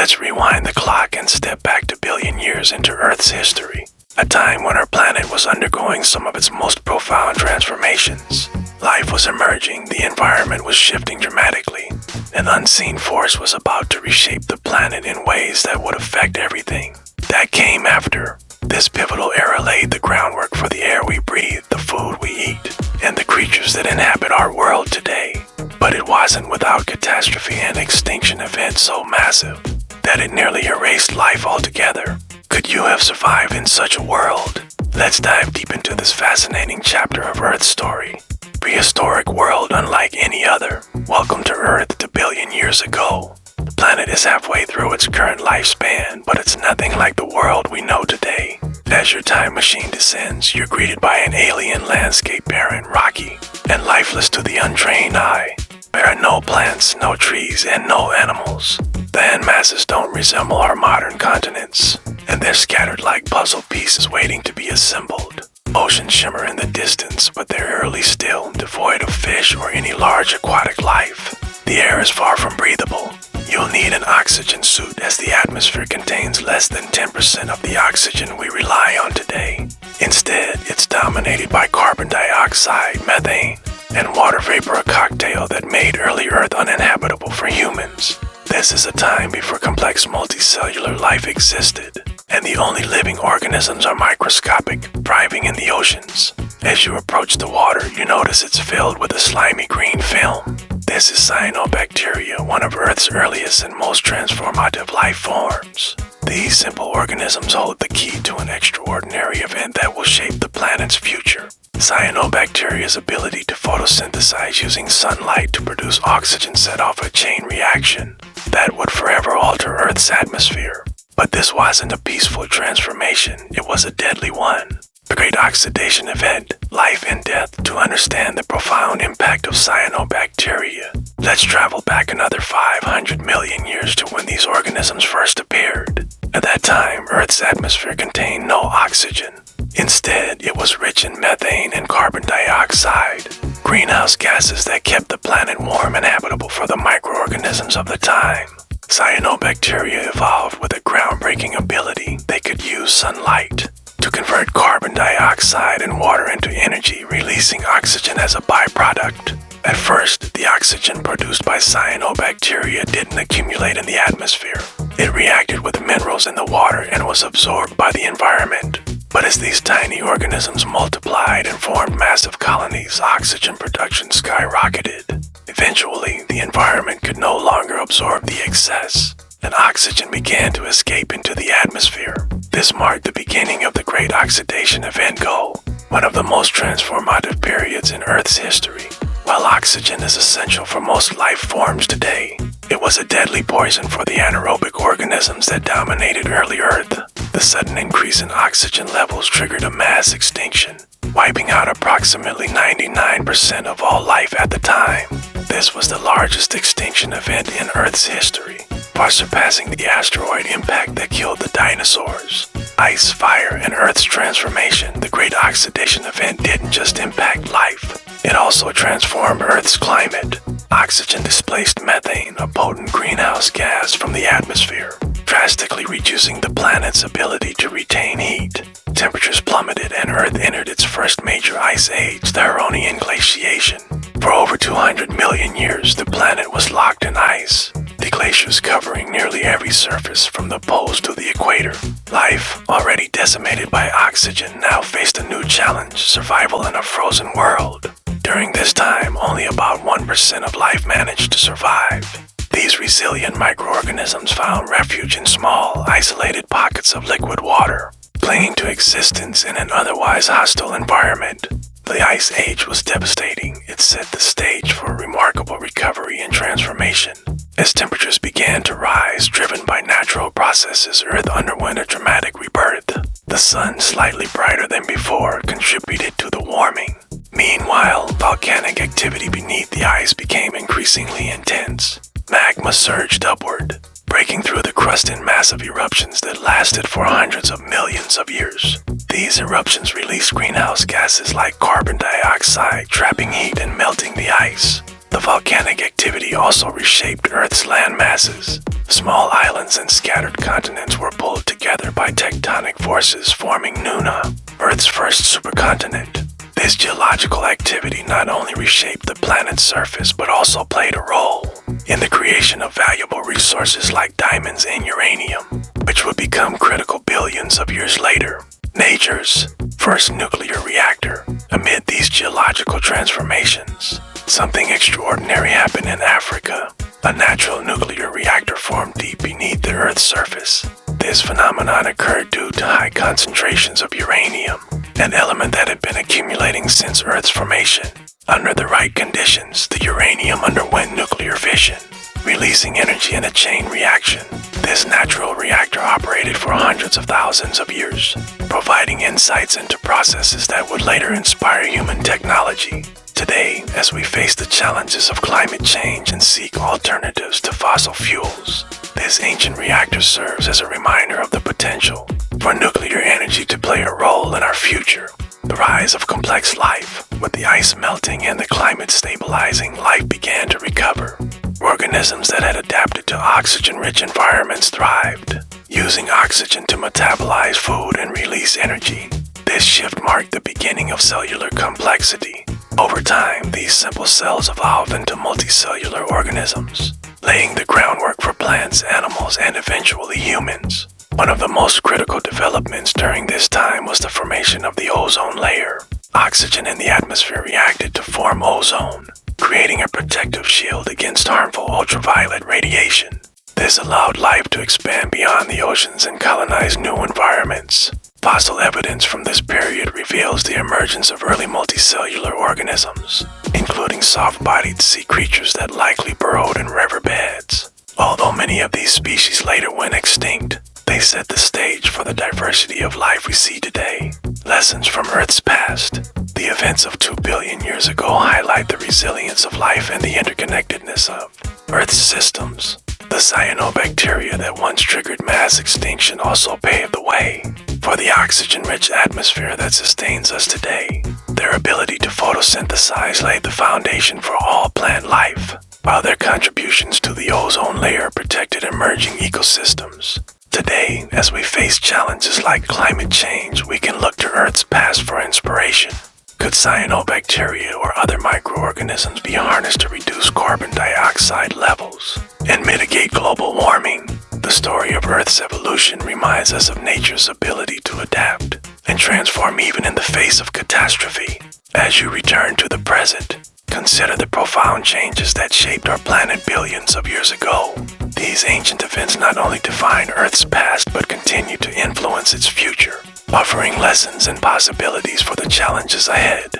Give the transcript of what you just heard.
Let's rewind the clock and step back to billion years into Earth's history, a time when our planet was undergoing some of its most profound transformations. Life was emerging, the environment was shifting dramatically. An unseen force was about to reshape the planet in ways that would affect everything that came after. This pivotal era laid the groundwork for the air we breathe, the food we eat, and the creatures that inhabit our world today. But it wasn't without catastrophe and extinction events so massive that it nearly erased life altogether. Could you have survived in such a world? Let's dive deep into this fascinating chapter of Earth's story. Prehistoric world unlike any other. Welcome to Earth to billion years ago. The planet is halfway through its current lifespan, but it's nothing like the world we know today. As your time machine descends, you're greeted by an alien landscape barren, rocky, and lifeless to the untrained eye. There are no plants, no trees, and no animals. The land masses don't resemble our modern continents, and they're scattered like puzzle pieces waiting to be assembled. Oceans shimmer in the distance, but they're eerily still, devoid of fish or any large aquatic life. The air is far from breathable. You'll need an oxygen suit as the atmosphere contains less than 10% of the oxygen we rely on today. Instead, it's dominated by carbon dioxide, methane, and water vapor, a cocktail that made early Earth uninhabitable for humans. This is a time before complex multicellular life existed, and the only living organisms are microscopic, thriving in the oceans. As you approach the water, you notice it's filled with a slimy green film. This is cyanobacteria, one of Earth's earliest and most transformative life forms. These simple organisms hold the key to an extraordinary event that will shape the planet's future. Cyanobacteria's ability to photosynthesize using sunlight to produce oxygen set off a chain reaction that would forever alter Earth's atmosphere. But this wasn't a peaceful transformation, it was a deadly one. The Great Oxidation Event, Life and Death. To understand the profound impact of cyanobacteria, let's travel back another 500 million years to when these organisms first appeared. At that time, Earth's atmosphere contained no oxygen. Instead, it was rich in methane and carbon dioxide, greenhouse gases that kept the planet warm and habitable for the microorganisms of the time. Cyanobacteria evolved with a groundbreaking ability. They could use sunlight to convert carbon dioxide and water into energy, releasing oxygen as a byproduct. At first, the oxygen produced by cyanobacteria didn't accumulate in the atmosphere. It reacted with minerals in the water and was absorbed by the environment. But as these tiny organisms multiplied and formed massive colonies, oxygen production skyrocketed. Eventually, the environment could no longer absorb the excess, and oxygen began to escape into the atmosphere. This marked the beginning of the Great Oxidation Event, one of the most transformative periods in Earth's history. While oxygen is essential for most life forms today, it was a deadly poison for the anaerobic organisms that dominated early Earth. The sudden increase in oxygen levels triggered a mass extinction, wiping out approximately 99% of all life at the time. This was the largest extinction event in Earth's history, far surpassing the asteroid impact that killed the dinosaurs. Ice, fire, and Earth's transformation, the Great Oxidation Event didn't just impact life. It also transformed Earth's climate. Oxygen displaced methane, a potent greenhouse gas, from the atmosphere, drastically reducing the planet's ability to retain heat. Temperatures plummeted and Earth entered its first major ice age, the Huronian glaciation. For over 200 million years, the planet was locked in ice, the glaciers covering nearly every surface from the poles to the equator. Life, already decimated by oxygen, now faced a new challenge: survival in a frozen world. During this time, only about 1% of life managed to survive. These resilient microorganisms found refuge in small, isolated pockets of liquid water, clinging to existence in an otherwise hostile environment. The Ice Age was devastating. It set the stage for remarkable recovery and transformation. As temperatures began to rise, driven by natural processes, Earth underwent a dramatic rebirth. The sun, slightly brighter than before, contributed to the warming. Meanwhile, volcanic activity beneath the ice became increasingly intense. Magma surged upward, breaking through the crust in massive eruptions that lasted for hundreds of millions of years. These eruptions released greenhouse gases like carbon dioxide, trapping heat and melting the ice. The volcanic activity also reshaped Earth's land masses. Small islands and scattered continents were pulled together by tectonic forces, forming Nuna, Earth's first supercontinent. This geological activity not only reshaped the planet's surface but also played a role in the creation of valuable resources like diamonds and uranium, which would become critical billions of years later. Nature's first nuclear reactor. Amid these geological transformations, something extraordinary happened in Africa. A natural nuclear reactor formed deep beneath the Earth's surface. This phenomenon occurred due to high concentrations of uranium, an element that had been accumulating since Earth's formation. Under the right conditions, the uranium underwent nuclear fission, releasing energy in a chain reaction. This natural reactor operated for hundreds of thousands of years, providing insights into processes that would later inspire human technology. Today, as we face the challenges of climate change and seek alternatives to fossil fuels, this ancient reactor serves as a reminder of the potential for nuclear energy to play a role in our future. The rise of complex life. With the ice melting and the climate stabilizing, life began to recover. Organisms that had adapted to oxygen-rich environments thrived, using oxygen to metabolize food and release energy. This shift marked the beginning of cellular complexity. Over time, these simple cells evolved into multicellular organisms, laying the groundwork for plants, animals, and eventually humans. One of the most critical developments during this time was the formation of the ozone layer. Oxygen in the atmosphere reacted to form ozone, creating a protective shield against harmful ultraviolet radiation. This allowed life to expand beyond the oceans and colonize new environments. Fossil evidence from this period reveals the emergence of early multicellular organisms, including soft-bodied sea creatures that likely burrowed in riverbeds. Although many of these species later went extinct, they set the stage for the diversity of life we see today. Lessons from Earth's past. The events of 2 billion years ago highlight the resilience of life and the interconnectedness of Earth's systems. The cyanobacteria that once triggered mass extinction also paved the way for the oxygen-rich atmosphere that sustains us today. Their ability to photosynthesize laid the foundation for all plant life, while their contributions to the ozone layer protected emerging ecosystems. Today, as we face challenges like climate change, we can look to Earth's past for inspiration. Could cyanobacteria or other microorganisms be harnessed to reduce carbon dioxide levels and mitigate global warming? The story of Earth's evolution reminds us of nature's ability to adapt and transform even in the face of catastrophe. As you return to the present, consider the profound changes that shaped our planet billions of years ago. These ancient events not only define Earth's past but continue to influence its future, offering lessons and possibilities for the challenges ahead.